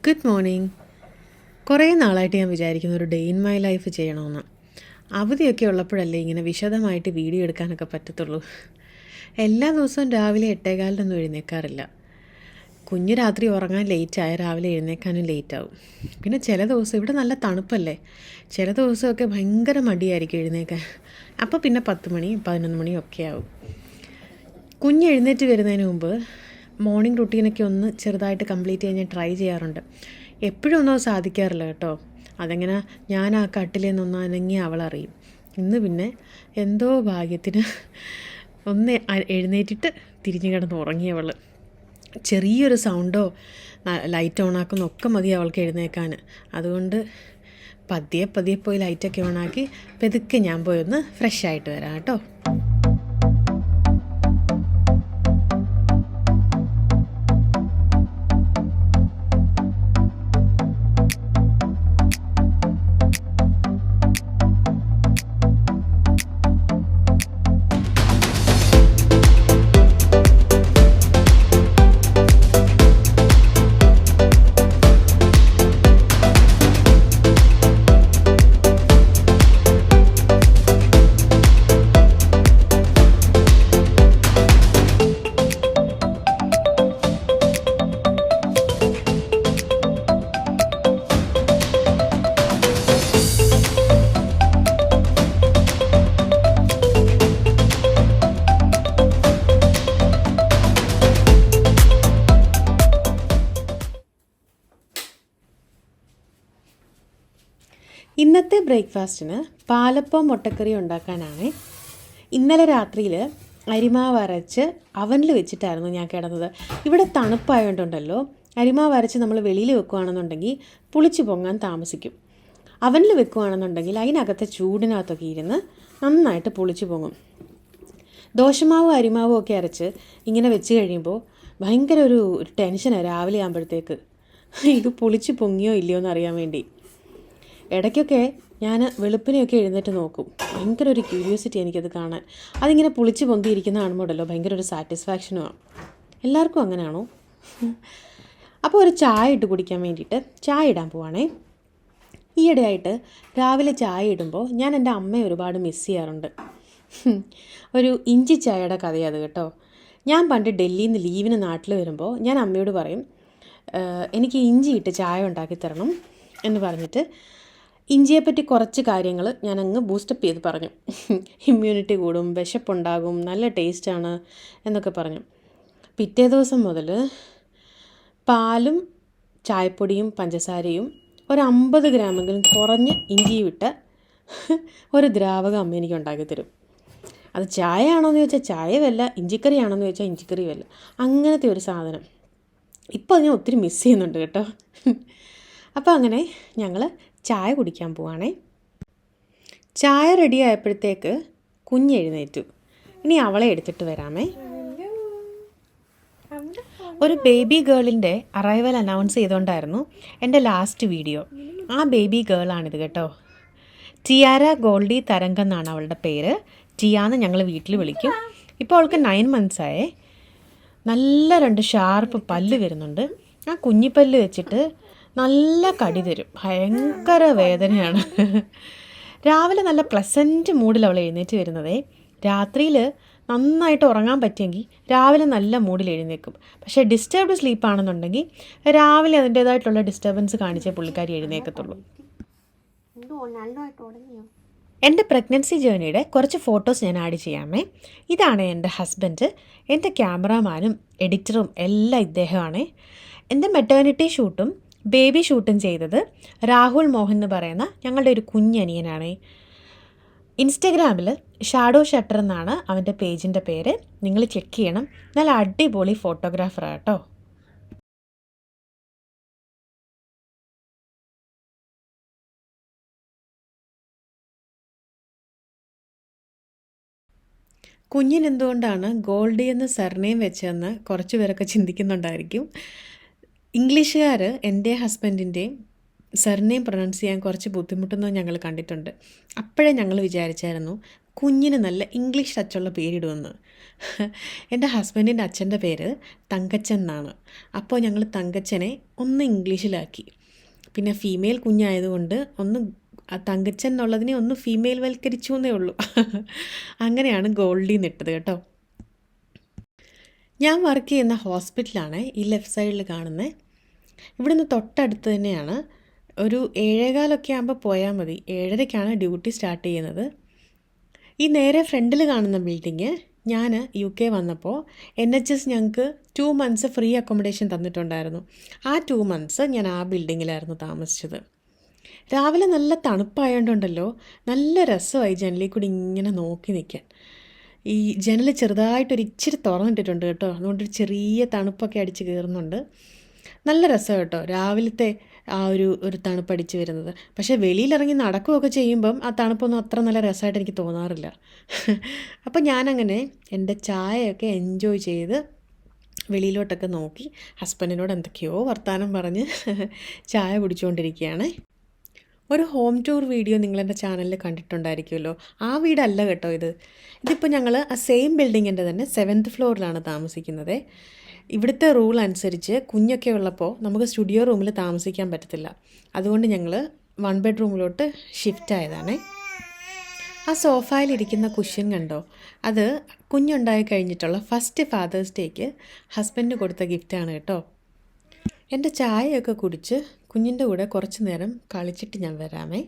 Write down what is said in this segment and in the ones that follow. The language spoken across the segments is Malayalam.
Good morning. കുറേ നാളായിട്ട് ഞാൻ വിചാരിക്കുന്നു ഒരു ഡേ ഇൻ മൈ ലൈഫ് ചെയ്യണമെന്ന്. അവധിയൊക്കെ ഉള്ളപ്പോഴല്ലേ ഇങ്ങനെ വിശദമായിട്ട് വീഡിയോ എടുക്കാനൊക്കെ പറ്റത്തുള്ളൂ. എല്ലാ ദിവസവും രാവിലെ 8:15 എഴുന്നേൽക്കാറില്ല. കുഞ്ഞ് രാത്രി ഉറങ്ങാൻ ലേറ്റായ രാവിലെ എഴുന്നേൽക്കാനും ലേറ്റാവും. പിന്നെ ചില ദിവസം ഇവിടെ നല്ല തണുപ്പല്ലേ, ചില ദിവസമൊക്കെ ഭയങ്കര മടിയായിരിക്കും എഴുന്നേൽക്കാൻ. അപ്പോൾ പിന്നെ 10 മണി 11 മണിയൊക്കെ ആവും. കുഞ്ഞ് എഴുന്നേറ്റ് വരുന്നതിന് മുമ്പ് മോർണിംഗ് റുട്ടീനൊക്കെ ഒന്ന് ചെറുതായിട്ട് കംപ്ലീറ്റ് ചെയ്യാൻ ഞാൻ ട്രൈ ചെയ്യാറുണ്ട്. എപ്പോഴും ഒന്നും സാധിക്കാറില്ല കേട്ടോ. അതെങ്ങനെ ഞാൻ ആ കട്ടിലിൽ നിന്നൊന്ന് അനങ്ങി അവളറിയും. ഇന്ന് പിന്നെ എന്തോ ഭാഗ്യത്തിന് ഒന്ന് എഴുന്നേറ്റിട്ട് തിരിഞ്ഞു കിടന്ന് ഉറങ്ങിയവൾ. ചെറിയൊരു സൗണ്ടോ ലൈറ്റ് ഓണാക്കുന്നൊക്കെ മതി അവൾക്ക് എഴുന്നേൽക്കാൻ. അതുകൊണ്ട് പതിയെ പതിയെ പോയി ലൈറ്റൊക്കെ ഓണാക്കി പെതുക്കെ ഞാൻ പോയി ഒന്ന് ഫ്രഷ് ആയിട്ട് വരാം കേട്ടോ. ഇന്നത്തെ ബ്രേക്ക്ഫാസ്റ്റിന് പാലപ്പവും മുട്ടക്കറിയും ഉണ്ടാക്കാനാണ്. ഇന്നലെ രാത്രിയിൽ അരിമാവ് അരച്ച് അവനിൽ വെച്ചിട്ടായിരുന്നു ഞാൻ കിടന്നത്. ഇവിടെ തണുപ്പായതുകൊണ്ടുണ്ടല്ലോ, അരിമാവ് അരച്ച് നമ്മൾ വെളിയിൽ വെക്കുകയാണെന്നുണ്ടെങ്കിൽ പുളിച്ച് പൊങ്ങാൻ താമസിക്കും. അവനിൽ വെക്കുകയാണെന്നുണ്ടെങ്കിൽ അതിനകത്തെ ചൂടിനകത്തൊക്കെ ഇരുന്ന് നന്നായിട്ട് പുളിച്ച് പൊങ്ങും. ദോശമാവും അരിമാവും ഒക്കെ അരച്ച് ഇങ്ങനെ വെച്ച് കഴിയുമ്പോൾ ഭയങ്കര ഒരു ടെൻഷനാണ് രാവിലെ ആകുമ്പോഴത്തേക്ക്. ഇത് പുളിച്ച് പൊങ്ങിയോ ഇല്ലയോ എന്ന് അറിയാൻ വേണ്ടി. ഇടയ്ക്കൊക്കെ ഞാൻ വെളുപ്പിനെയൊക്കെ എഴുന്നേറ്റ് നോക്കും. ഭയങ്കര ഒരു ക്യൂരിയോസിറ്റി എനിക്കത് കാണാൻ. അതിങ്ങനെ പുളിച്ച് പൊന്തിയിരിക്കുന്ന കാണുമ്പോഴല്ലോ ഭയങ്കര ഒരു സാറ്റിസ്ഫാക്ഷനുമാണ്. എല്ലാവർക്കും അങ്ങനെയാണോ? അപ്പോൾ ഒരു ചായ ഇട്ട് കുടിക്കാൻ വേണ്ടിയിട്ട് ചായ ഇടാൻ പോവാണേ. ഈയിടെയായിട്ട് രാവിലെ ചായ ഇടുമ്പോൾ ഞാൻ എൻ്റെ അമ്മയെ ഒരുപാട് മിസ് ചെയ്യാറുണ്ട്. ഒരു ഇഞ്ചി ചായയുടെ കഥയത് കേട്ടോ. ഞാൻ പണ്ട് ഡൽഹിയിൽ നിന്ന് ലീവിന് നാട്ടിൽ വരുമ്പോൾ ഞാൻ അമ്മയോട് പറയും, എനിക്ക് ഇഞ്ചി ഇട്ട് ചായ ഉണ്ടാക്കി തരണം എന്ന് പറഞ്ഞിട്ട് ഇഞ്ചിയെപ്പറ്റി കുറച്ച് കാര്യങ്ങൾ ഞാൻ അങ്ങ് ബൂസ്റ്റപ്പ് ചെയ്ത് പറഞ്ഞു. ഇമ്മ്യൂണിറ്റി കൂടും, വിശപ്പുണ്ടാകും, നല്ല ടേസ്റ്റാണ് എന്നൊക്കെ പറഞ്ഞു. പിറ്റേ ദിവസം മുതൽ പാലും ചായപ്പൊടിയും പഞ്ചസാരയും ഒരു 50 ഗ്രാമെങ്കിലും കുറഞ്ഞ് ഇഞ്ചിയും ഇട്ട് ഒരു ദ്രാവകം അമ്മ എനിക്ക് ഉണ്ടാക്കി തരും. അത് ചായ ആണോയെന്ന് ചോദിച്ചാൽ ചായവല്ല, ഇഞ്ചിക്കറി ആണോയെന്ന് ചോദിച്ചാൽ ഇഞ്ചിക്കറിയുമല്ല, അങ്ങനത്തെ ഒരു സാധനം. ഇപ്പോൾ ഞാൻ ഒത്തിരി മിസ് ചെയ്യുന്നുണ്ട് കേട്ടോ. അപ്പോൾ അങ്ങനെ ഞങ്ങൾ ചായ കുടിക്കാൻ പോവാണേ. ചായ റെഡി ആയപ്പോഴത്തേക്ക് കുഞ്ഞെഴുന്നേറ്റു. ഇനി അവളെ എടുത്തിട്ട് വരാമേ. ഒരു ബേബി ഗേളിൻ്റെ അറൈവൽ അനൗൺസ് ചെയ്തുകൊണ്ടായിരുന്നു എൻ്റെ ലാസ്റ്റ് വീഡിയോ. ആ ബേബി ഗേളാണിത് കേട്ടോ. ടിയാര ഗോൾഡി തരംഗം എന്നാണ് അവളുടെ പേര്. ടിയാന്ന് ഞങ്ങൾ വീട്ടിൽ വിളിക്കും. ഇപ്പോൾ അവൾക്ക് 9 months ആയേ. നല്ല 2 ഷാർപ്പ് പല്ല് വരുന്നുണ്ട്. ആ കുഞ്ഞിപ്പല്ല് വെച്ചിട്ട് നല്ല കടി തരും. ഭയങ്കര വേദനയാണ്. രാവിലെ നല്ല പ്ലസൻറ്റ് മൂഡിൽ അവൾ എഴുന്നേറ്റ് വരുന്നതേ. രാത്രിയിൽ നന്നായിട്ട് ഉറങ്ങാൻ പറ്റിയെങ്കിൽ രാവിലെ നല്ല മൂഡിൽ എഴുന്നേക്കും. പക്ഷേ ഡിസ്റ്റർബ്ഡ് സ്ലീപ്പാണെന്നുണ്ടെങ്കിൽ രാവിലെ അതിൻ്റേതായിട്ടുള്ള ഡിസ്റ്റർബൻസ് കാണിച്ചേ പുള്ളിക്കാരി എഴുന്നേക്കത്തുള്ളൂ. എൻ്റെ പ്രഗ്നൻസി ജേർണിയുടെ കുറച്ച് ഫോട്ടോസ് ഞാൻ ആഡ് ചെയ്യാമേ. ഇതാണ് എൻ്റെ ഹസ്ബൻഡ്. എൻ്റെ ക്യാമറാമാനും എഡിറ്ററും എല്ലാം ഇദ്ദേഹമാണ്. എൻ്റെ മെറ്റേണിറ്റി ഷൂട്ടും ബേബി ഷൂട്ടും ചെയ്തത് രാഹുൽ മോഹൻ എന്ന് പറയുന്ന ഞങ്ങളുടെ ഒരു കുഞ്ഞനിയനാണ്. ഇൻസ്റ്റഗ്രാമിൽ ഷാഡോ ഷട്ടർ എന്നാണ് അവൻ്റെ പേജിൻ്റെ പേര്. നിങ്ങൾ ചെക്ക് ചെയ്യണം. നല്ല അടിപൊളി ഫോട്ടോഗ്രാഫറാണ് കേട്ടോ. കുഞ്ഞിനെന്തുകൊണ്ടാണ് ഗോൾഡി എന്ന സർനെയിം വെച്ചതെന്ന് കുറച്ച് പേരൊക്കെ ചിന്തിക്കുന്നുണ്ടായിരിക്കും. ഇംഗ്ലീഷുകാർ എൻ്റെ ഹസ്ബൻഡിൻ്റെയും സർനെയിം പ്രൊനൗൺസ് ചെയ്യാൻ കുറച്ച് ബുദ്ധിമുട്ടുന്നത് ഞങ്ങൾ കണ്ടിട്ടുണ്ട്. അപ്പോഴേ ഞങ്ങൾ വിചാരിച്ചായിരുന്നു കുഞ്ഞിന് നല്ല ഇംഗ്ലീഷ് ടച്ചുള്ള പേരിടുമെന്ന്. എൻ്റെ ഹസ്ബൻഡിൻ്റെ അച്ഛൻ്റെ പേര് തങ്കച്ചൻ എന്നാണ്. അപ്പോൾ ഞങ്ങൾ തങ്കച്ചനെ ഒന്ന് ഇംഗ്ലീഷിലാക്കി. പിന്നെ ഫീമെയിൽ കുഞ്ഞായതുകൊണ്ട് ഒന്ന് തങ്കച്ചൻ എന്നുള്ളതിനെ ഒന്ന് ഫീമെയിൽ വൽക്കരിച്ചു എന്നേ ഉള്ളൂ. അങ്ങനെയാണ് ഗോൾഡി നിട്ടത് കേട്ടോ. ഞാൻ വർക്ക് ചെയ്യുന്ന ഹോസ്പിറ്റലാണ് ഈ ലെഫ്റ്റ് സൈഡിൽ കാണുന്നത്. ഇവിടുന്ന് തൊട്ടടുത്ത് തന്നെയാണ്. ഒരു 7:15 ആകുമ്പോൾ പോയാൽ മതി. 7:30ക്കാണ് ഡ്യൂട്ടി സ്റ്റാർട്ട് ചെയ്യുന്നത്. ഈ നേരെ ഫ്രണ്ടിൽ കാണുന്ന ബിൽഡിങ് ഞാൻ UK വന്നപ്പോൾ NHS ഞങ്ങൾക്ക് 2 months ഫ്രീ അക്കോമഡേഷൻ തന്നിട്ടുണ്ടായിരുന്നു. ആ 2 months ഞാൻ ആ ബിൽഡിങ്ങിലായിരുന്നു താമസിച്ചത്. രാവിലെ നല്ല തണുപ്പായതുകൊണ്ടല്ലോ നല്ല രസമായി ജനലിൽ കൂടി ഇങ്ങനെ നോക്കി നിൽക്കാൻ. ഈ ജനൽ ചെറുതായിട്ടൊരു ഇച്ചിരി തുറന്നിട്ടിട്ടുണ്ട് കേട്ടോ, അതുകൊണ്ടൊരു ചെറിയ തണുപ്പൊക്കെ അടിച്ച് കയറുന്നുണ്ട്. നല്ല രസം കേട്ടോ രാവിലത്തെ ആ ഒരു തണുപ്പടിച്ച് വരുന്നത്. പക്ഷേ വെളിയിലിറങ്ങി നടക്കുകയൊക്കെ ചെയ്യുമ്പം ആ തണുപ്പൊന്നും അത്ര നല്ല രസമായിട്ട് എനിക്ക് തോന്നാറില്ല. അപ്പം ഞാനങ്ങനെ എൻ്റെ ചായയൊക്കെ എൻജോയ് ചെയ്ത് വെളിയിലോട്ടൊക്കെ നോക്കി ഹസ്ബൻഡിനോട് എന്തൊക്കെയോ വർത്തമാനം പറഞ്ഞ് ചായ കുടിച്ചുകൊണ്ടിരിക്കുകയാണ്. ഒരു ഹോം ടൂർ വീഡിയോ നിങ്ങളെൻ്റെ ചാനലിൽ കണ്ടിട്ടുണ്ടായിരിക്കുമല്ലോ. ആ വീടല്ല കേട്ടോ ഇതിപ്പോൾ ഞങ്ങൾ ആ സെയിം ബിൽഡിങ്ങിൻ്റെ തന്നെ 7th ഫ്ലോറിലാണ് താമസിക്കുന്നത്. ഇവിടുത്തെ റൂൾ അനുസരിച്ച് കുഞ്ഞൊക്കെ ഉള്ളപ്പോൾ നമുക്ക് സ്റ്റുഡിയോ റൂമിൽ താമസിക്കാൻ പറ്റത്തില്ല. അതുകൊണ്ട് ഞങ്ങൾ 1 bedroomലോട്ട് ഷിഫ്റ്റ് ആയതാണ്. ആ സോഫയിലിരിക്കുന്ന കുഷ്യൻ കണ്ടോ, അത് കുഞ്ഞുണ്ടായി കഴിഞ്ഞിട്ടുള്ള ഫസ്റ്റ് ഫാദേഴ്സ് ഡേക്ക് ഹസ്ബൻഡിന് കൊടുത്ത ഗിഫ്റ്റാണ് കേട്ടോ. എൻ്റെ ചായയൊക്കെ കുടിച്ച് കുഞ്ഞിൻ്റെ കൂടെ കുറച്ച് നേരം കളിച്ചിട്ട് ഞാൻ വരാമേ.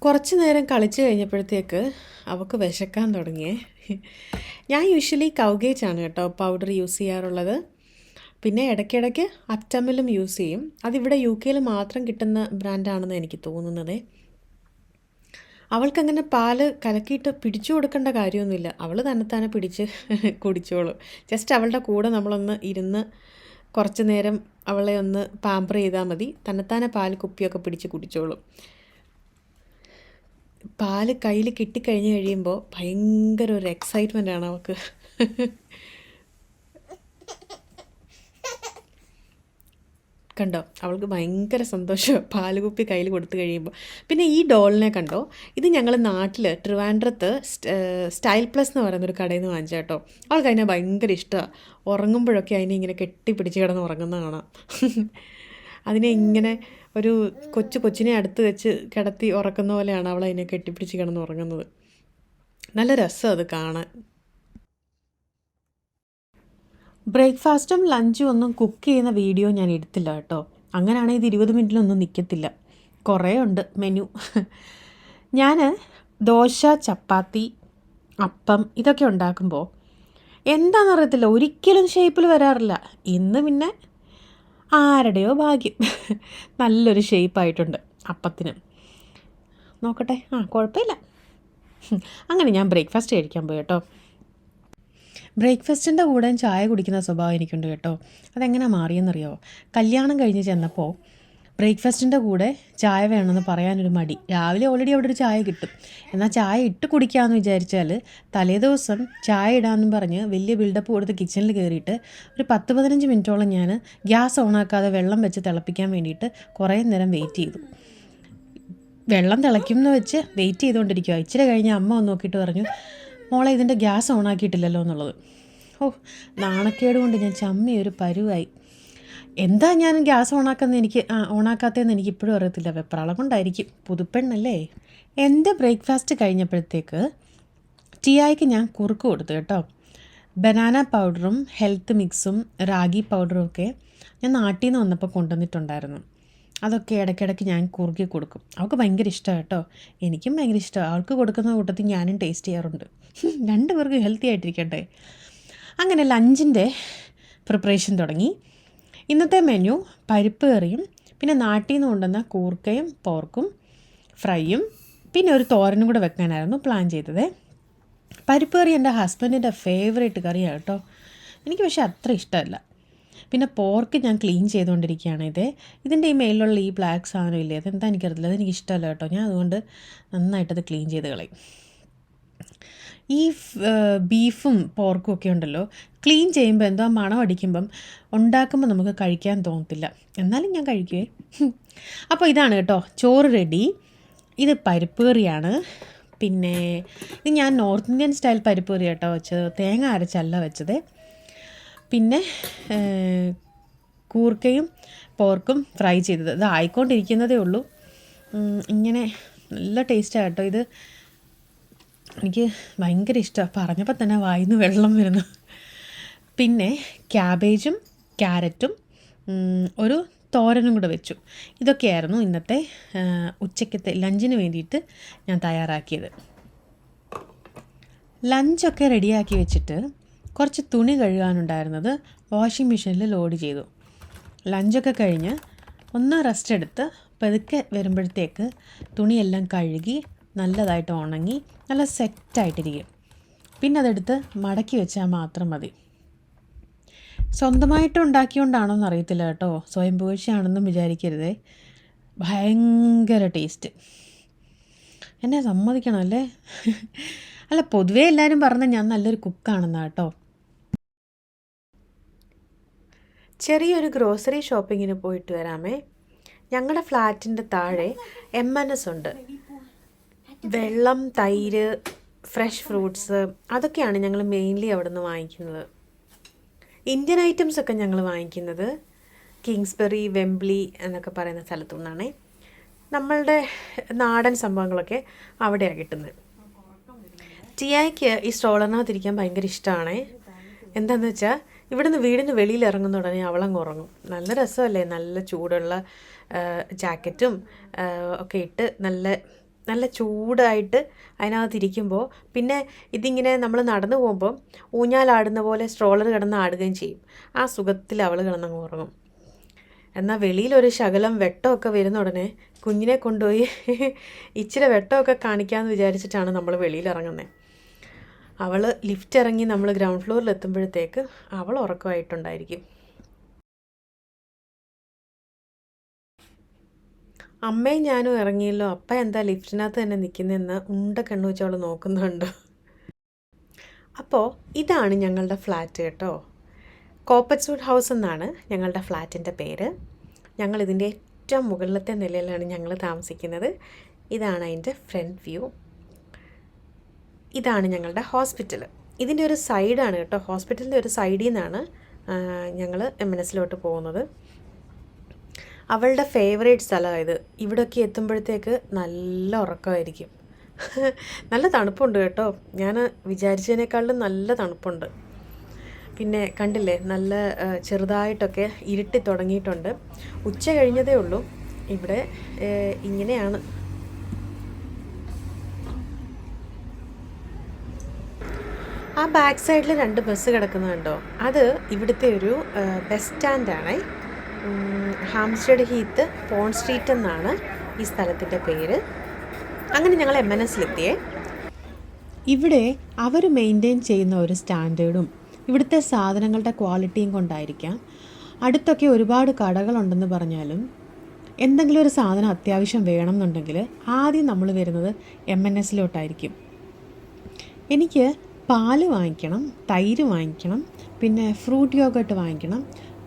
കുറച്ച് നേരം കളിച്ച് കഴിഞ്ഞപ്പോഴത്തേക്ക് അവൾക്ക് വിശക്കാൻ തുടങ്ങിയേ. ഞാൻ യൂഷ്വലി കൗഗേജാണ് കേട്ടോ പൗഡർ യൂസ് ചെയ്യാറുള്ളത്. പിന്നെ ഇടയ്ക്കിടയ്ക്ക് അപ്റ്റമിലും യൂസ് ചെയ്യും. അതിവിടെ UK മാത്രം കിട്ടുന്ന ബ്രാൻഡാണെന്ന് എനിക്ക് തോന്നുന്നത്. അവൾക്കങ്ങനെ പാല് കലക്കിയിട്ട് പിടിച്ചു കൊടുക്കേണ്ട കാര്യമൊന്നുമില്ല. അവൾ തന്നെത്താനെ പിടിച്ച് കുടിച്ചോളും. ജസ്റ്റ് അവളുടെ കൂടെ നമ്മളൊന്ന് ഇരുന്ന് കുറച്ച് നേരം അവളെ ഒന്ന് പാമ്പർ ചെയ്താൽ മതി. തന്നെത്താനെ പാല് കുപ്പിയൊക്കെ പിടിച്ച് കുടിച്ചോളും. പാല് കയ്യിൽ കിട്ടിക്കഴിഞ്ഞ് കഴിയുമ്പോൾ ഭയങ്കര ഒരു എക്സൈറ്റ്മെൻറ്റാണ് അവൾക്ക്. കണ്ടോ, അവൾക്ക് ഭയങ്കര സന്തോഷം പാലുകുപ്പി കയ്യിൽ കൊടുത്തു കഴിയുമ്പോൾ. പിന്നെ ഈ ഡോളിനെ കണ്ടോ, ഇത് ഞങ്ങൾ നാട്ടിൽ ട്രിവാൻഡ്രത്ത് സ്റ്റൈൽ പ്ലസ് എന്ന് പറയുന്നൊരു കടയിൽ നിന്ന് വാങ്ങിച്ച കേട്ടോ. അവൾക്ക് അതിനെ ഭയങ്കര ഇഷ്ടമാണ്. ഉറങ്ങുമ്പോഴൊക്കെ അതിനെ ഇങ്ങനെ കെട്ടിപ്പിടിച്ച് കിടന്ന് ഉറങ്ങുന്ന കാണാം. അതിനെ ഇങ്ങനെ ഒരു കൊച്ചിനെ അടുത്ത് വെച്ച് കിടത്തി ഉറക്കുന്ന പോലെയാണ് അവൾ അതിനെ കെട്ടിപ്പിടിച്ച് കിടന്ന് ഉറങ്ങുന്നത്. നല്ല രസം അത് കാണാൻ. ബ്രേക്ക്ഫാസ്റ്റും ലഞ്ചും ഒന്നും കുക്ക് ചെയ്യുന്ന വീഡിയോ ഞാൻ എടുത്തില്ല കേട്ടോ. അങ്ങനെയാണെങ്കിൽ ഇത് 20 മിനിറ്റിലൊന്നും നിൽക്കത്തില്ല. കുറേ ഉണ്ട് മെനു. ഞാൻ ദോശ, ചപ്പാത്തി, അപ്പം ഇതൊക്കെ ഉണ്ടാക്കുമ്പോൾ എന്താണെന്നറിയത്തില്ല, ഒരിക്കലും ഷേപ്പിൽ വരാറില്ല. ഇന്ന് പിന്നെ ആരുടെയോ ഭാഗ്യം നല്ലൊരു ഷേപ്പായിട്ടുണ്ട് അപ്പത്തിന്. നോക്കട്ടെ, കുഴപ്പമില്ല. അങ്ങനെ ഞാൻ ബ്രേക്ക്ഫാസ്റ്റ് കഴിക്കാൻ പോയി കേട്ടോ. ബ്രേക്ക്ഫാസ്റ്റിൻ്റെ കൂടെ ചായ കുടിക്കുന്ന സ്വഭാവം എനിക്കുണ്ട് കേട്ടോ. അതെങ്ങനെ മാറിയെന്നറിയാമോ? കല്യാണം കഴിഞ്ഞ് ചെന്നപ്പോൾ ബ്രേക്ക്ഫാസ്റ്റിൻ്റെ കൂടെ ചായ വേണമെന്ന് പറയാനൊരു മടി. രാവിലെ ഓൾറെഡി അവിടെ ഒരു ചായ കിട്ടും. എന്നാൽ ചായ ഇട്ട് കുടിക്കാമെന്ന് വിചാരിച്ചാൽ തലേദിവസം ചായ ഇടാമെന്നും പറഞ്ഞ് വലിയ ബിൽഡപ്പ് കൊടുത്ത് കിച്ചണിൽ കയറിയിട്ട് ഒരു 10-15 മിനിറ്റോളം ഞാൻ ഗ്യാസ് ഓണാക്കാതെ വെള്ളം വെച്ച് തിളപ്പിക്കാൻ വേണ്ടിയിട്ട് കുറേ നേരം വെയിറ്റ് ചെയ്തു. വെള്ളം തിളയ്ക്കുമെന്ന് വെച്ച് വെയിറ്റ് ചെയ്തുകൊണ്ടിരിക്കുക. ഇച്ചിരി കഴിഞ്ഞ് അമ്മ വന്ന് നോക്കിയിട്ട് പറഞ്ഞു, മോളെ ഇതിൻ്റെ ഗ്യാസ് ഓണാക്കിയിട്ടില്ലല്ലോ എന്നുള്ളത്. നാണക്കേട് കൊണ്ട് ഞാൻ ചമ്മിയൊരു പരുവായി. എന്താ ഞാൻ ഗ്യാസ് ഓണാക്കാത്തതെന്ന് എനിക്ക് ഇപ്പോഴും അറിയത്തില്ല. വെപ്രാളം കൊണ്ടായിരിക്കും, പുതുപ്പെണ്ണല്ലേ. എൻ്റെ ബ്രേക്ക്ഫാസ്റ്റ് കഴിഞ്ഞപ്പോഴത്തേക്ക് ടീയായിക്ക് ഞാൻ കുറുക്ക് കൊടുത്തു കേട്ടോ. ബനാന പൗഡറും ഹെൽത്ത് മിക്സും റാഗി പൗഡറും ഒക്കെ ഞാൻ നാട്ടിൽ നിന്ന് വന്നപ്പോൾ കൊണ്ടുവന്നിട്ടുണ്ടായിരുന്നു. അതൊക്കെ ഇടയ്ക്കിടയ്ക്ക് ഞാൻ കുറുക്കി കൊടുക്കും. അവൾക്ക് ഭയങ്കര ഇഷ്ടമാണ് കേട്ടോ. എനിക്കും ഭയങ്കര ഇഷ്ടമാണ്. അവൾക്ക് കൊടുക്കുന്ന കൂട്ടത്തിൽ ഞാനും ടേസ്റ്റ് ചെയ്യാറുണ്ട്. 2 പേർക്ക് ഹെൽത്തി ആയിട്ടിരിക്കട്ടെ. അങ്ങനെ ലഞ്ചിൻ്റെ പ്രിപ്പറേഷൻ തുടങ്ങി. ഇന്നത്തെ മെനു പരിപ്പ് കറിയും പിന്നെ നാട്ടിൽ നിന്ന് കൊണ്ടുവന്ന കൂർക്കയും പോർക്കും ഫ്രൈയും പിന്നെ ഒരു തോരനും കൂടെ വെക്കാനായിരുന്നു പ്ലാൻ ചെയ്തത്. പരിപ്പ് കറി എൻ്റെ ഹസ്ബൻഡിൻ്റെ ഫേവറേറ്റ് കറിയാണ് കേട്ടോ. എനിക്ക് പക്ഷേ അത്ര ഇഷ്ടമല്ല. പിന്നെ പോർക്ക് ഞാൻ ക്ലീൻ ചെയ്തുകൊണ്ടിരിക്കുകയാണ്. ഇതിൻ്റെ ഈ മേലിലുള്ള ഈ ബ്ലാക്ക് സാധനം ഇല്ലേ, അതെന്താ എനിക്കറിയില്ല, അതെനിക്ക് ഇഷ്ടമല്ല കേട്ടോ. ഞാൻ അതുകൊണ്ട് നന്നായിട്ടത് ക്ലീൻ ചെയ്ത് കളയും. ഈ ബീഫും പോർക്കും ഒക്കെ ഉണ്ടല്ലോ, ക്ലീൻ ചെയ്യുമ്പോൾ എന്തോ മണം അടിക്കുമ്പം ഉണ്ടാക്കുമ്പോൾ നമുക്ക് കഴിക്കാൻ തോന്നത്തില്ല. എന്നാലും ഞാൻ കഴിക്കുവേ. അപ്പോൾ ഇതാണ് കേട്ടോ ചോറ് റെഡി. ഇത് പരിപ്പ് കറിയാണ്. പിന്നെ ഇത് ഞാൻ നോർത്ത് ഇന്ത്യൻ സ്റ്റൈൽ പരിപ്പ് കറി കേട്ടോ വെച്ചത്, തേങ്ങ അരച്ചല്ല വെച്ചത്. പിന്നെ കൂർക്കയും പോർക്കും ഫ്രൈ ചെയ്തത്. ഇത് ആയിക്കൊണ്ടിരിക്കുന്നതേ ഉള്ളൂ. ഇങ്ങനെ നല്ല ടേസ്റ്റാണ് കേട്ടോ ഇത്. എനിക്ക് ഭയങ്കര ഇഷ്ടമാണ്, പറഞ്ഞപ്പോൾ തന്നെ വായിന്ന് വെള്ളം വരുന്നു. പിന്നെ ക്യാബേജും ക്യാരറ്റും ഒരു തോരനും കൂടെ വെച്ചു. ഇതൊക്കെയായിരുന്നു ഇന്നത്തെ ഉച്ചക്കത്തെ ലഞ്ചിന് വേണ്ടിയിട്ട് ഞാൻ തയ്യാറാക്കിയത്. ലഞ്ചൊക്കെ റെഡിയാക്കി വെച്ചിട്ട് കുറച്ച് തുണി കഴുകാനുണ്ടായിരുന്നത് വാഷിംഗ് മെഷീനിൽ ലോഡ് ചെയ്തു. ലഞ്ചൊക്കെ കഴിഞ്ഞ് ഒന്ന് റെസ്റ്റ് എടുത്ത് പതുക്കെ വരുമ്പോഴത്തേക്ക് തുണിയെല്ലാം കഴുകി നല്ലതായിട്ട് ഉണങ്ങി നല്ല സെറ്റായിട്ടിരിക്കും. പിന്നെ അതെടുത്ത് മടക്കി വെച്ചാൽ മാത്രം മതി. സ്വന്തമായിട്ട് ഉണ്ടാക്കിയോണ്ടാണോന്ന് അറിയത്തില്ല കേട്ടോ, സ്വയം പുകഴ്ചയാണെന്നും വിചാരിക്കരുതേ. ഭയങ്കര ടേസ്റ്റ്, എന്നെ സമ്മതിക്കണം അല്ലേ. അല്ല, പൊതുവേ എല്ലാവരും പറഞ്ഞ ഞാൻ നല്ലൊരു കുക്കാണെന്നാണ് കേട്ടോ. ചെറിയൊരു ഗ്രോസറി ഷോപ്പിങ്ങിന് പോയിട്ട് വരാമേ. ഞങ്ങളുടെ ഫ്ലാറ്റിൻ്റെ താഴെ M&S ഉണ്ട്. വെള്ളം, തൈര്, ഫ്രഷ് ഫ്രൂട്ട്സ് അതൊക്കെയാണ് ഞങ്ങൾ മെയിൻലി അവിടെ നിന്ന് വാങ്ങിക്കുന്നത്. ഇന്ത്യൻ ഐറ്റംസ് ഒക്കെ ഞങ്ങൾ വാങ്ങിക്കുന്നത് കിങ്സ്ബറി, വെംബ്ലി എന്നൊക്കെ പറയുന്ന സ്ഥലത്തു നിന്നാണ്. നമ്മളുടെ നാടൻ സംഭവങ്ങളൊക്കെ അവിടെയാണ് കിട്ടുന്നത്. ടിയായ്ക്ക് ഈ സ്ട്രോളറിനകത്തിരിക്കാൻ ഭയങ്കര ഇഷ്ടമാണ്. എന്താണെന്ന് വെച്ചാൽ ഇവിടുന്ന് വീടിന് വെളിയിൽ ഇറങ്ങുന്ന ഉടനെ അവളങ്ങ് ഉറങ്ങും. നല്ല രസമല്ലേ, നല്ല ചൂടുള്ള ജാക്കറ്റും ഒക്കെ ഇട്ട് നല്ല ചൂടായിട്ട് അതിനകത്തിരിക്കുമ്പോൾ. പിന്നെ ഇതിങ്ങനെ നമ്മൾ നടന്നു പോകുമ്പോൾ ഊഞ്ഞാലാടുന്ന പോലെ സ്ട്രോളർ കിടന്ന് ആടുകയും ചെയ്യും. ആ സുഖത്തിൽ അവൾ കിടന്നങ്ങ് ഉറങ്ങും. എന്നാൽ വെളിയിലൊരു ശകലം വെട്ടമൊക്കെ വരുന്ന ഉടനെ കുഞ്ഞിനെ കൊണ്ടുപോയി ഇച്ചിരി വെട്ടമൊക്കെ കാണിക്കാമെന്ന് വിചാരിച്ചിട്ടാണ് നമ്മൾ വെളിയിലിറങ്ങുന്നത്. അവൾ ലിഫ്റ്റ് ഇറങ്ങി നമ്മൾ ഗ്രൗണ്ട് ഫ്ലോറിൽ എത്തുമ്പോഴത്തേക്ക് അവൾ ഉറക്കമായിട്ടുണ്ടായിരിക്കും. അമ്മയും ഞാനും ഇറങ്ങിയല്ലോ, അപ്പം എന്താ ലിഫ്റ്റിനകത്ത് തന്നെ നിൽക്കുന്നതെന്ന് ഉണ്ട കണ്ണു വെച്ച് അവൾ നോക്കുന്നുണ്ട്. അപ്പോൾ ഇതാണ് ഞങ്ങളുടെ ഫ്ലാറ്റ് കേട്ടോ. കോപ്പറ്റ്സ്വുഡ് ഹൗസ് എന്നാണ് ഞങ്ങളുടെ ഫ്ലാറ്റിൻ്റെ പേര്. ഞങ്ങളിതിൻ്റെ ഏറ്റവും മുകളിലത്തെ നിലയിലാണ് ഞങ്ങൾ താമസിക്കുന്നത്. ഇതാണ് അതിൻ്റെ ഫ്രണ്ട് വ്യൂ. ഇതാണ് ഞങ്ങളുടെ ഹോസ്പിറ്റൽ. ഇതിൻ്റെ ഒരു സൈഡാണ് കേട്ടോ, ഹോസ്പിറ്റലിൻ്റെ ഒരു സൈഡിൽ നിന്നാണ് ഞങ്ങൾ M&Sലോട്ട് പോകുന്നത്. അവളുടെ ഫേവറേറ്റ് സ്ഥലമായത്. ഇവിടെയൊക്കെ എത്തുമ്പോഴത്തേക്ക് നല്ല ഉറക്കമായിരിക്കും. നല്ല തണുപ്പുണ്ട് കേട്ടോ, ഞാൻ വിചാരിച്ചതിനേക്കാളും നല്ല തണുപ്പുണ്ട്. പിന്നെ കണ്ടില്ലേ, നല്ല ചെറുതായിട്ടൊക്കെ ഇരുട്ടി തുടങ്ങിയിട്ടുണ്ട്. ഉച്ച കഴിഞ്ഞതേ ഉള്ളൂ. ഇവിടെ ഇങ്ങനെയാണ്. ആ ബാക്ക് സൈഡിൽ 2 ബസ് കിടക്കുന്നുണ്ടോ, അത് ഇവിടുത്തെ ഒരു ബസ് സ്റ്റാൻഡാണ്. ഹാംസ്റ്റഡ് ഹീത്ത് പോൺ സ്ട്രീറ്റ് എന്നാണ് ഈ സ്ഥലത്തിൻ്റെ പേര്. അങ്ങനെ ഞങ്ങൾ M&Sലെത്തിയേ. ഇവിടെ അവർ മെയിൻറ്റെയിൻ ചെയ്യുന്ന ഒരു സ്റ്റാൻഡേർഡും ഇവിടുത്തെ സാധനങ്ങളുടെ ക്വാളിറ്റിയും കൊണ്ടായിരിക്കാം അടുത്തൊക്കെ ഒരുപാട് കടകളുണ്ടെന്ന് പറഞ്ഞാലും എന്തെങ്കിലും ഒരു സാധനം അത്യാവശ്യം വേണം എന്നുണ്ടെങ്കിൽ ആദ്യം നമ്മൾ വരുന്നത് M&Sലോട്ടായിരിക്കും. എനിക്ക് പാല് വാങ്ങിക്കണം, തൈര് വാങ്ങിക്കണം, പിന്നെ ഫ്രൂട്ട് യോഗട്ട് വാങ്ങിക്കണം,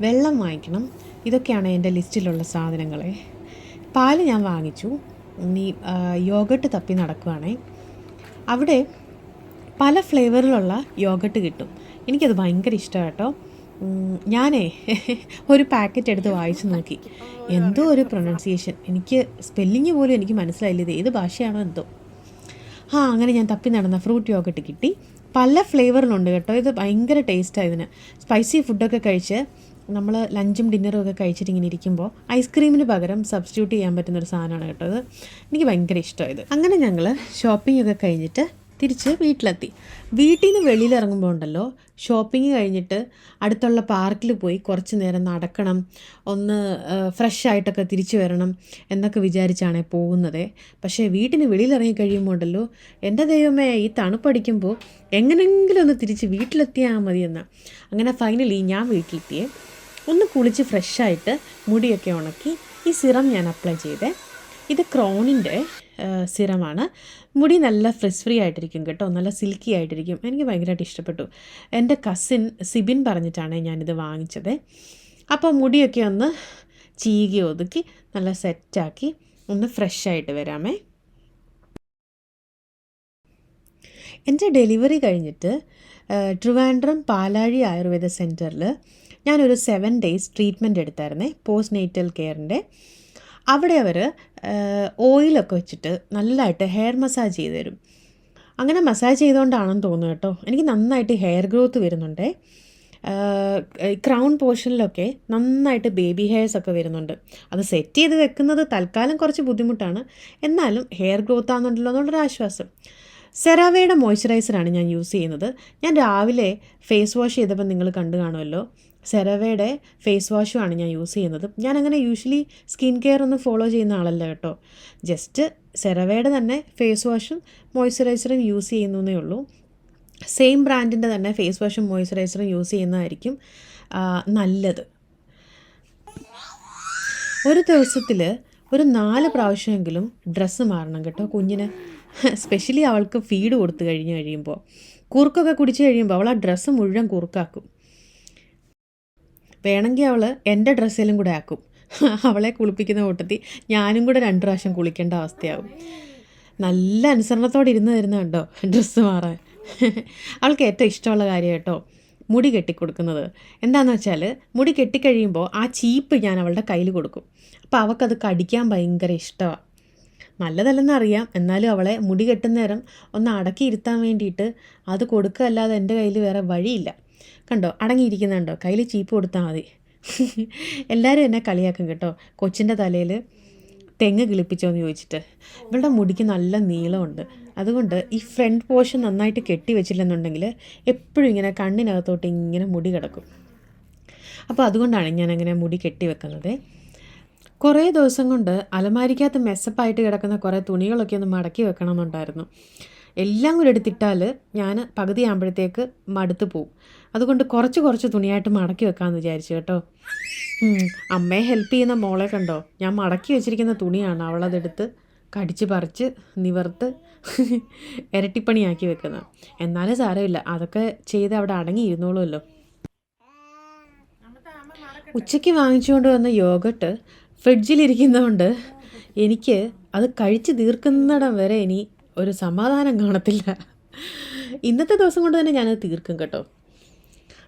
വെള്ളം വാങ്ങിക്കണം. ഇതൊക്കെയാണ് എൻ്റെ ലിസ്റ്റിലുള്ള സാധനങ്ങളെ. പാല് ഞാൻ വാങ്ങിച്ചു. ഇനി യോഗട്ട് തപ്പി നടക്കുകയാണേ. അവിടെ പല ഫ്ലേവറിലുള്ള യോഗട്ട് കിട്ടും. എനിക്കത് ഭയങ്കര ഇഷ്ടമാണ് കേട്ടോ. ഞാനേ ഒരു പാക്കറ്റ് എടുത്ത് വായിച്ചു നോക്കി. എന്തോ ഒരു പ്രൊനൗൺസിയേഷൻ, എനിക്ക് സ്പെല്ലിങ് പോലും എനിക്ക് മനസ്സിലായില്ല, ഇത് ഏത് ഭാഷയാണോ എന്തോ. അങ്ങനെ ഞാൻ തപ്പി നടന്ന ഫ്രൂട്ട് യോഗട്ട് കിട്ടി. പല ഫ്ലേവറിലുണ്ട് കേട്ടോ. ഇത് ഭയങ്കര ടേസ്റ്റാണ്. ഇതിന് സ്പൈസി ഫുഡൊക്കെ കഴിച്ച് നമ്മൾ ലഞ്ചും ഡിന്നറും ഒക്കെ കഴിച്ചിട്ട് ഇങ്ങനെ ഇരിക്കുമ്പോൾ ഐസ്ക്രീമിന് പകരം സബ്സ്റ്റിറ്റ്യൂട്ട് ചെയ്യാൻ പറ്റുന്നൊരു സാധനമാണ് കേട്ടോ ഇത്. എനിക്ക് ഭയങ്കര ഇഷ്ടമായത്. അങ്ങനെ ഞങ്ങൾ ഷോപ്പിംഗ് ഒക്കെ കഴിഞ്ഞിട്ട് തിരിച്ച് വീട്ടിലെത്തി. വീട്ടിൽ നിന്ന് വെളിയിലിറങ്ങുമ്പോൾ ഉണ്ടല്ലോ, ഷോപ്പിംഗ് കഴിഞ്ഞിട്ട് അടുത്തുള്ള പാർക്കിൽ പോയി കുറച്ച് നേരം നടക്കണം, ഒന്ന് ഫ്രഷ് ആയിട്ടൊക്കെ തിരിച്ചു വരണം എന്നൊക്കെ വിചാരിച്ചാണ് പോകുന്നത്. പക്ഷേ വീട്ടിന് വെളിയിലിറങ്ങി കഴിയുമ്പോൾ ഉണ്ടല്ലോ, എൻ്റെ ദൈവമേ, ഈ തണുപ്പടിക്കുമ്പോൾ എങ്ങനെയെങ്കിലും ഒന്ന് തിരിച്ച് വീട്ടിലെത്തിയാൽ മതിയെന്നാണ്. അങ്ങനെ ഫൈനലി ഞാൻ വീട്ടിലെത്തിയേ. ഒന്ന് കുളിച്ച് ഫ്രഷായിട്ട് മുടിയൊക്കെ ഉണക്കി ഈ സിറം ഞാൻ അപ്ലൈ ചെയ്തേ. ഇത് ക്രോണിൻ്റെ സിറമാണ്. മുടി നല്ല ഫ്രിസ് ഫ്രീ ആയിട്ടിരിക്കും കേട്ടോ, നല്ല സിൽക്കി ആയിട്ടിരിക്കും. എനിക്ക് ഭയങ്കരമായിട്ട് ഇഷ്ടപ്പെട്ടു. എൻ്റെ കസിൻ സിബിൻ പറഞ്ഞിട്ടാണ് ഞാനിത് വാങ്ങിച്ചത്. അപ്പോൾ മുടിയൊക്കെ ഒന്ന് ചീകി ഒതുക്കി നല്ല സെറ്റാക്കി ഒന്ന് ഫ്രഷായിട്ട് വരാമേ. എൻ്റെ ഡെലിവറി കഴിഞ്ഞിട്ട് ട്രിവാൻഡ്രം പാലാഴി ആയുർവേദ സെൻറ്ററിൽ ഞാനൊരു 7 days ട്രീറ്റ്മെൻറ്റ് എടുത്തായിരുന്നേ, പോസ്റ്റ് നേറ്റൽ കെയറിൻ്റെ. അവിടെ അവർ ഓയിലൊക്കെ വെച്ചിട്ട് നല്ലതായിട്ട് ഹെയർ മസാജ് ചെയ്ത് തരും. അങ്ങനെ മസാജ് ചെയ്തുകൊണ്ടാണെന്ന് തോന്നുന്നു കേട്ടോ, എനിക്ക് നന്നായിട്ട് ഹെയർ ഗ്രോത്ത് വരുന്നുണ്ട്. ക്രൗൺ പോർഷനിലൊക്കെ നന്നായിട്ട് ബേബി ഹെയർസൊക്കെ വരുന്നുണ്ട്. അത് സെറ്റ് ചെയ്ത് വെക്കുന്നത് തൽക്കാലം കുറച്ച് ബുദ്ധിമുട്ടാണ്, എന്നാലും ഹെയർ ഗ്രോത്ത് ആണെന്നുണ്ടല്ലോ എന്നുള്ളൊരു ആശ്വാസം. സെറാവയുടെ മോയ്സ്ചറൈസറാണ് ഞാൻ യൂസ് ചെയ്യുന്നത്. ഞാൻ രാവിലെ ഫേസ് വാഷ് ചെയ്തപ്പോൾ നിങ്ങൾ കണ്ടു കാണുമല്ലോ, സെറാവയുടെ ഫേസ് വാഷുമാണ് ഞാൻ യൂസ് ചെയ്യുന്നത്. ഞാനങ്ങനെ യൂഷ്വലി സ്കിൻ കെയർ ഒന്നും ഫോളോ ചെയ്യുന്ന ആളല്ല കേട്ടോ, ജസ്റ്റ് സെറാവയുടെ തന്നെ ഫേസ് വാഷും മോയ്സ്ചറൈസറും യൂസ് ചെയ്യുന്നതേ ഉള്ളൂ. സെയിം ബ്രാൻഡിൻ്റെ തന്നെ ഫേസ് വാഷും മോയ്സ്ചറൈസറും യൂസ് ചെയ്യുന്നതായിരിക്കും നല്ലത്. ഒരു ദിവസത്തിൽ ഒരു 4 പ്രാവശ്യമെങ്കിലും ഡ്രസ്സ് മാറണം കേട്ടോ കുഞ്ഞിന്. സ്പെഷ്യലി അവൾക്ക് ഫീഡ് കൊടുത്തു കഴിയുമ്പോൾ, കുറുക്കൊക്കെ കുടിച്ച് കഴിയുമ്പോൾ അവൾ ആ ഡ്രസ്സ് മുഴുവൻ കുറുക്കാക്കും. വേണമെങ്കിൽ അവൾ എൻ്റെ ഡ്രസ്സിലും കൂടെ ആക്കും. അവളെ കുളിപ്പിക്കുന്ന കൂട്ടത്തിൽ ഞാനും കൂടെ 2 പ്രാവശ്യം കുളിക്കേണ്ട അവസ്ഥയാകും. നല്ല അനുസരണത്തോടെ ഇരുന്ന് തരുന്ന കണ്ടോ ഡ്രസ്സ് മാറാൻ. അവൾക്ക് ഏറ്റവും ഇഷ്ടമുള്ള കാര്യം കേട്ടോ മുടി കെട്ടിക്കൊടുക്കുന്നത്. എന്താണെന്ന് വെച്ചാൽ മുടി കെട്ടിക്കഴിയുമ്പോൾ ആ ചീപ്പ് ഞാൻ അവളുടെ കയ്യിൽ കൊടുക്കും. അപ്പോൾ അവൾക്കത് കടിക്കാൻ ഭയങ്കര ഇഷ്ടമാണ്. നല്ലതല്ലെന്നറിയാം, എന്നാലും അവളെ മുടി കെട്ടുന്ന നേരം ഒന്ന് അടക്കിയിരുത്താൻ വേണ്ടിയിട്ട് അത് കൊടുക്കുകയല്ലാതെ എൻ്റെ കയ്യിൽ വേറെ വഴിയില്ല. കണ്ടോ അടങ്ങിയിരിക്കുന്നുണ്ടോ, കയ്യിൽ ചീപ്പ് കൊടുത്താൽ മതി. എല്ലാവരും എന്നെ കളിയാക്കും കേട്ടോ, കൊച്ചിൻ്റെ തലയിൽ തെങ്ങ് കിളിപ്പിച്ചോന്ന് ചോദിച്ചിട്ട്. ഇവളുടെ മുടിക്ക് നല്ല നീളമുണ്ട്, അതുകൊണ്ട് ഈ ഫ്രണ്ട് പോർഷൻ നന്നായിട്ട് കെട്ടി വെച്ചില്ലെന്നുണ്ടെങ്കിൽ എപ്പോഴും ഇങ്ങനെ കണ്ണിനകത്തോട്ട് ഇങ്ങനെ മുടി കിടക്കും. അപ്പോൾ അതുകൊണ്ടാണ് ഞാനങ്ങനെ മുടി കെട്ടി വെക്കുന്നത്. കുറേ ദിവസം കൊണ്ട് അലമാരിക്കകത്ത് മെസ്സപ്പായിട്ട് കിടക്കുന്ന കുറേ തുണികളൊക്കെ ഒന്ന് മടക്കി വെക്കണമെന്നുണ്ടായിരുന്നു. എല്ലാം കൂടെ എടുത്തിട്ടാൽ ഞാൻ പകുതി ആകുമ്പോഴത്തേക്ക് മടുത്ത് പോവും. അതുകൊണ്ട് കുറച്ച് തുണിയായിട്ട് മടക്കി വെക്കാമെന്ന് വിചാരിച്ചു കേട്ടോ. അമ്മയെ ഹെൽപ്പ് ചെയ്യുന്ന മോളെ കണ്ടോ, ഞാൻ മടക്കി വെച്ചിരിക്കുന്ന തുണിയാണ് അവളതെടുത്ത് കടിച്ച് പറിച്ച് നിവർത്ത് ഇരട്ടിപ്പണിയാക്കി വെക്കുന്നത്. എന്നാലും സാരമില്ല, അതൊക്കെ ചെയ്ത് അവിടെ അടങ്ങിയിരുന്നോളുമല്ലോ. ഉച്ചയ്ക്ക് വാങ്ങിച്ചുകൊണ്ട് വന്ന യോഗട്ട് ഫ്രിഡ്ജിലിരിക്കുന്നതുകൊണ്ട് എനിക്ക് അത് കഴിച്ച് തീർക്കുന്നിടം വരെ ഇനി ഒരു സമാധാനം കാണത്തില്ല. ഇന്നത്തെ ദിവസം കൊണ്ട് തന്നെ ഞാനത് തീർക്കും കേട്ടോ.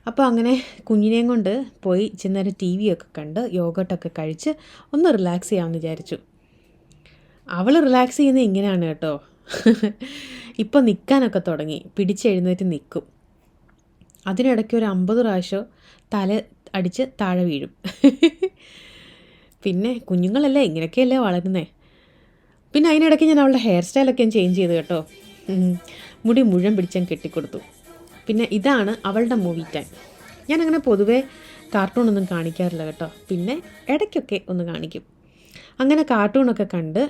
അപ്പോൾ അങ്ങനെ കുഞ്ഞിനെയും കൊണ്ട് പോയി ചെന്നേരം TV ഒക്കെ കണ്ട് യോഗട്ടൊക്കെ കഴിച്ച് ഒന്ന് റിലാക്സ് ചെയ്യാമെന്ന് വിചാരിച്ചു. അവൾ റിലാക്സ് ചെയ്യുന്നത് ഇങ്ങനെയാണ് കേട്ടോ. ഇപ്പോൾ നിൽക്കാനൊക്കെ തുടങ്ങി, പിടിച്ചെഴുന്നേറ്റ് നിൽക്കും. അതിനിടയ്ക്ക് ഒരു 50 പ്രാവശ്യം തല അടിച്ച് താഴെ വീഴും. പിന്നെ കുഞ്ഞുങ്ങളല്ലേ, ഇങ്ങനെയൊക്കെയല്ലേ വളരുന്നേ. പിന്നെ അതിനിടയ്ക്ക് ഞാൻ അവളുടെ ഹെയർ സ്റ്റൈലൊക്കെ ചേഞ്ച് ചെയ്തു കേട്ടോ. മുടി മുഴുവൻ പിടിച്ചാൽ കെട്ടിക്കൊടുത്തു. പിന്നെ ഇതാണ് അവളുടെ മൂവി ടൈം. ഞാനങ്ങനെ പൊതുവേ കാർട്ടൂണൊന്നും കാണിക്കാറില്ല കേട്ടോ, പിന്നെ ഇടയ്ക്കൊക്കെ ഒന്ന് കാണിക്കും. അങ്ങനെ കാർട്ടൂണൊക്കെ കണ്ട്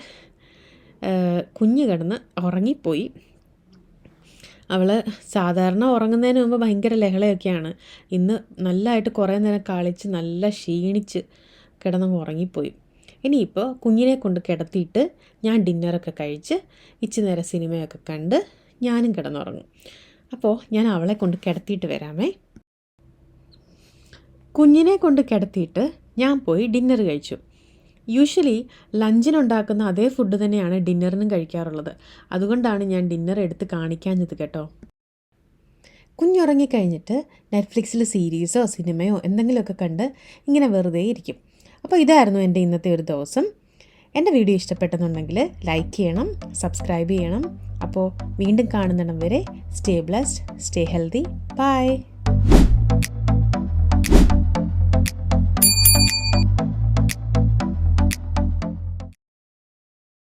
കുഞ്ഞ് കിടന്ന് ഉറങ്ങിപ്പോയി. അവൾ സാധാരണ ഉറങ്ങുന്നതിന് മുമ്പ് ഭയങ്കര ലഹളയൊക്കെയാണ്. ഇന്ന് നല്ലതായിട്ട് കുറേ നേരം കളിച്ച് നല്ല ക്ഷീണിച്ച് കിടന്നങ്ങ് ഉറങ്ങിപ്പോയി. ഇനിയിപ്പോൾ കുഞ്ഞിനെ കൊണ്ട് കിടത്തിയിട്ട് ഞാൻ ഡിന്നറൊക്കെ കഴിച്ച് ഇച്ചിരി നേരം സിനിമയൊക്കെ കണ്ട് ഞാനും കിടന്നുറങ്ങും. അപ്പോൾ ഞാൻ അവളെ കൊണ്ട് കിടത്തിയിട്ട് വരാമേ. കുഞ്ഞിനെ കൊണ്ട് കിടത്തിയിട്ട് ഞാൻ പോയി ഡിന്നർ കഴിച്ചു. യൂഷ്വലി ലഞ്ചിനുണ്ടാക്കുന്ന അതേ ഫുഡ് തന്നെയാണ് ഡിന്നറിനും കഴിക്കാറുള്ളത്. അതുകൊണ്ടാണ് ഞാൻ ഡിന്നർ എടുത്ത് കാണിക്കാഞ്ഞത് കേട്ടോ. കുഞ്ഞുറങ്ങിക്കഴിഞ്ഞിട്ട് നെറ്റ്ഫ്ലിക്സിൽ സീരീസോ സിനിമയോ എന്തെങ്കിലുമൊക്കെ കണ്ട് ഇങ്ങനെ വെറുതെ ഇരിക്കും. അപ്പോൾ ഇതായിരുന്നു എൻ്റെ ഇന്നത്തെ ഒരു ദിവസം. എൻ്റെ വീഡിയോ ഇഷ്ടപ്പെട്ടെന്നുണ്ടെങ്കിൽ ലൈക്ക് ചെയ്യണം, സബ്സ്ക്രൈബ് ചെയ്യണം. അപ്പോൾ വീണ്ടും കാണുന്നിടം വരെ stay blessed, stay healthy, by.